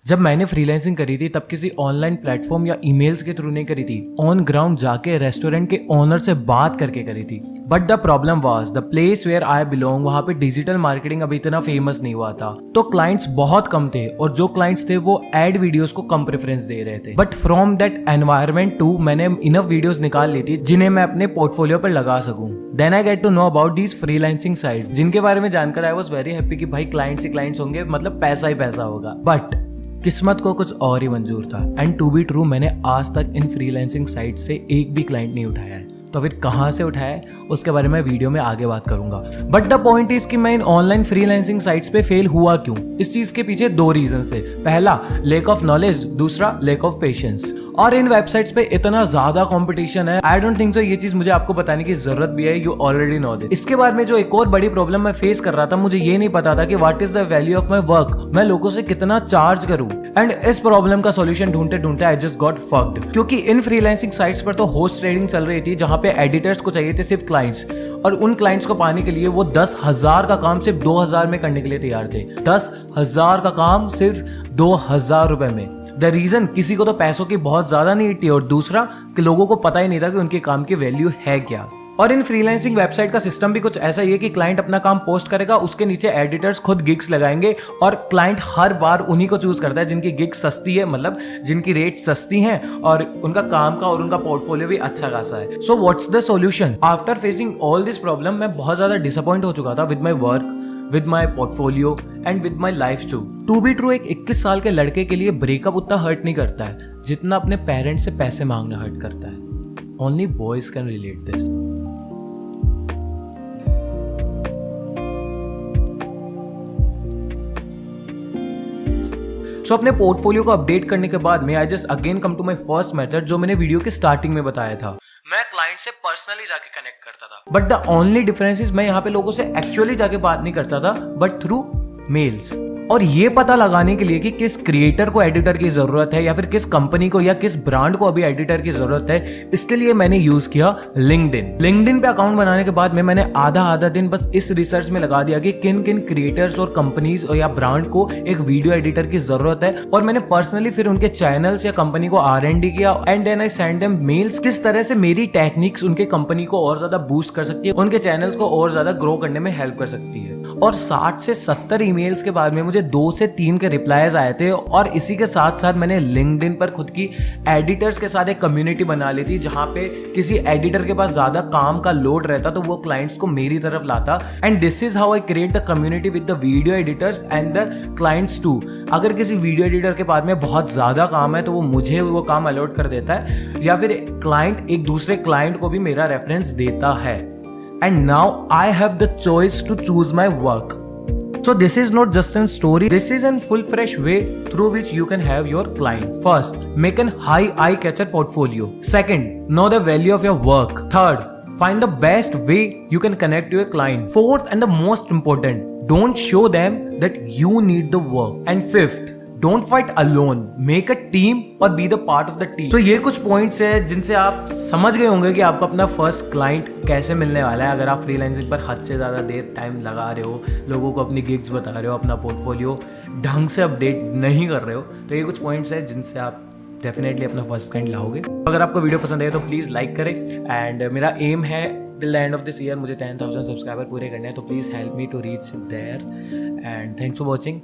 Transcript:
जब मैंने फ्रीलांसिंग करी थी तब किसी ऑनलाइन प्लेटफॉर्म या ईमेल्स के थ्रू नहीं करी थी, ऑन ग्राउंड जाके रेस्टोरेंट के ओनर से बात करके करी थी। But the problem was the place where I belong, वहां पे डिजिटल मार्केटिंग अभी इतना फेमस नहीं हुआ था, तो क्लाइंट्स बहुत कम थे और जो क्लाइंट्स थे वो एड वीडियोस को कम प्रेफरेंस दे रहे थे। But from that environment too मैंने इनफ वीडियोस निकाल ली थी जिन्हें मैं अपने पोर्टफोलियो पर लगा सकूं। Then I get to know about these freelancing sites, जिनके बारे में जानकर आई वाज वेरी हैप्पी कि भाई क्लाइंट्स ही क्लाइंट्स होंगे, मतलब पैसा ही पैसा होगा। बट किस्मत को कुछ और ही मंजूर था एंड टू बी ट्रू, मैंने आज तक इन फ्रीलांसिंग साइट से एक भी क्लाइंट नहीं उठाया है। तो फिर कहां से उठाया उसके बारे में वीडियो में आगे बात करूंगा। बट द पॉइंट इज कि मैं इन ऑनलाइन फ्रीलांसिंग साइट्स पे फेल हुआ क्यों। इस चीज के पीछे दो रीजंस थे। पहला लैक ऑफ नॉलेज, दूसरा लैक ऑफ पेशेंस। और इन वेबसाइट्स पे इतना ज्यादा कंपटीशन है, आई डोंट थिंक सो ये चीज मुझे आपको बताने की जरूरत भी है, यू ऑलरेडी नो दिस। इसके बाद में जो एक और बड़ी प्रॉब्लम मैं फेस कर रहा था, मुझे ये नहीं पता था कि what is the value of my work, मैं लोगों से कितना चार्ज करूं। एंड इस प्रॉब्लम का सॉल्यूशन ढूंढते ढूंढते आई जस्ट गॉट फक्ड, क्योंकि इन फ्रीलांसिंग साइट्स पर तो होस्ट ट्रेडिंग चल रही थी जहां पे एडिटर्स को चाहिए थे सिर्फ क्लाइंट्स, और उन क्लाइंट्स को पाने के लिए वो 10,000 का काम सिर्फ 2,000 में करने के लिए तैयार थे। 10,000 का काम सिर्फ 2,000 रुपए में। द रीजन, किसी को तो पैसों की बहुत ज्यादा नीड थी और दूसरा कि लोगों को पता ही नहीं था कि उनके काम की वैल्यू है क्या। और इन फ्रीलांसिंग वेबसाइट का सिस्टम भी कुछ ऐसा ही है कि क्लाइंट अपना काम पोस्ट करेगा, उसके नीचे एडिटर्स खुद गिग्स लगाएंगे और क्लाइंट हर बार उन्हीं को चूज करता है जिनकी गिग सस्ती है, मतलब जिनकी रेट सस्ती हैं और उनका काम का और उनका पोर्टफोलियो भी अच्छा खासा है। So what's the solution? After facing all this problem मैं बहुत ज्यादा डिसअपॉइंट हो चुका था with my work, with my portfolio and with my life to be true, एक 21 साल के लड़के के लिए ब्रेकअप उतना हर्ट नहीं करता है जितना अपने पेरेंट्स से पैसे मांगना हर्ट करता है। Only boys can relate this. So अपने पोर्टफोलियो को अपडेट करने के बाद में I just again come to my first method, जो मैंने वीडियो के स्टार्टिंग में बताया था। मैं क्लाइंट से पर्सनली जाके कनेक्ट करता था, but the only difference is मैं यहाँ पे लोगों से एक्चुअली जाके बात नहीं करता था बट थ्रू मेल्स। और ये पता लगाने के लिए कि किस क्रिएटर को एडिटर की जरूरत है या फिर किस कंपनी को या किस ब्रांड को अभी एडिटर की जरूरत है, इसके लिए मैंने यूज किया लिंक्डइन पे अकाउंट बनाने के बाद में मैंने आधा दिन बस इस रिसर्च में लगा दिया कि किन किन क्रिएटर्स और कंपनीज या ब्रांड को एक वीडियो एडिटर की जरूरत है, और मैंने पर्सनली फिर उनके चैनल्स या कंपनी को R&D किया and then I send them mails किस तरह से मेरी टेक्निक्स उनके कंपनी को और ज्यादा बूस्ट कर सकती है, उनके चैनल्स को और ज्यादा ग्रो करने में हेल्प कर सकती है। और 60 से 70 ईमेल्स के बाद में मुझे 2 से 3 के रिप्लाईज आए थे, और इसी के साथ साथ मैंने लिंक्डइन पर खुद की एडिटर्स के साथ एक कम्युनिटी बना ली थी, जहां पे किसी एडिटर के पास ज्यादा काम का लोड रहता तो वो क्लाइंट्स को मेरी तरफ लाता। And this is how I create the community with the video editors and the clients too. अगर किसी वीडियो एडिटर के पास में बहुत ज्यादा काम है तो वो मुझे वो काम अलॉट कर देता है, या फिर क्लाइंट एक दूसरे क्लाइंट को भी मेरा रेफरेंस देता है। And now I have the choice to choose my work. So this is not just a story. This is a full fresh way through which you can have your clients. First, make a high eye-catcher portfolio. Second, know the value of your work. Third, find the best way you can connect to your client. Fourth, and the most important, don't show them that you need the work. And fifth, don't fight alone, make a team और be the part of the team. तो ये कुछ points है जिनसे आप समझ गए होंगे कि आपको अपना फर्स्ट क्लाइंट कैसे मिलने वाला है अगर आप फ्रीलांसिंग पर हद से ज्यादा देर टाइम लगा रहे हो, लोगों को अपनी गिग्स बता रहे हो, अपना पोर्टफोलियो ढंग से अपडेट नहीं कर रहे हो। तो ये कुछ पॉइंट्स है जिनसे आप डेफिनेटली अपना फर्स्ट क्लाइंट लाओगे। अगर आपको वीडियो पसंद आए तो प्लीज लाइक करें, एंड मेरा एम है till the end of this year मुझे 10,000 सब्सक्राइबर पूरे करने हैं, तो please help me to reach there. And thanks for watching.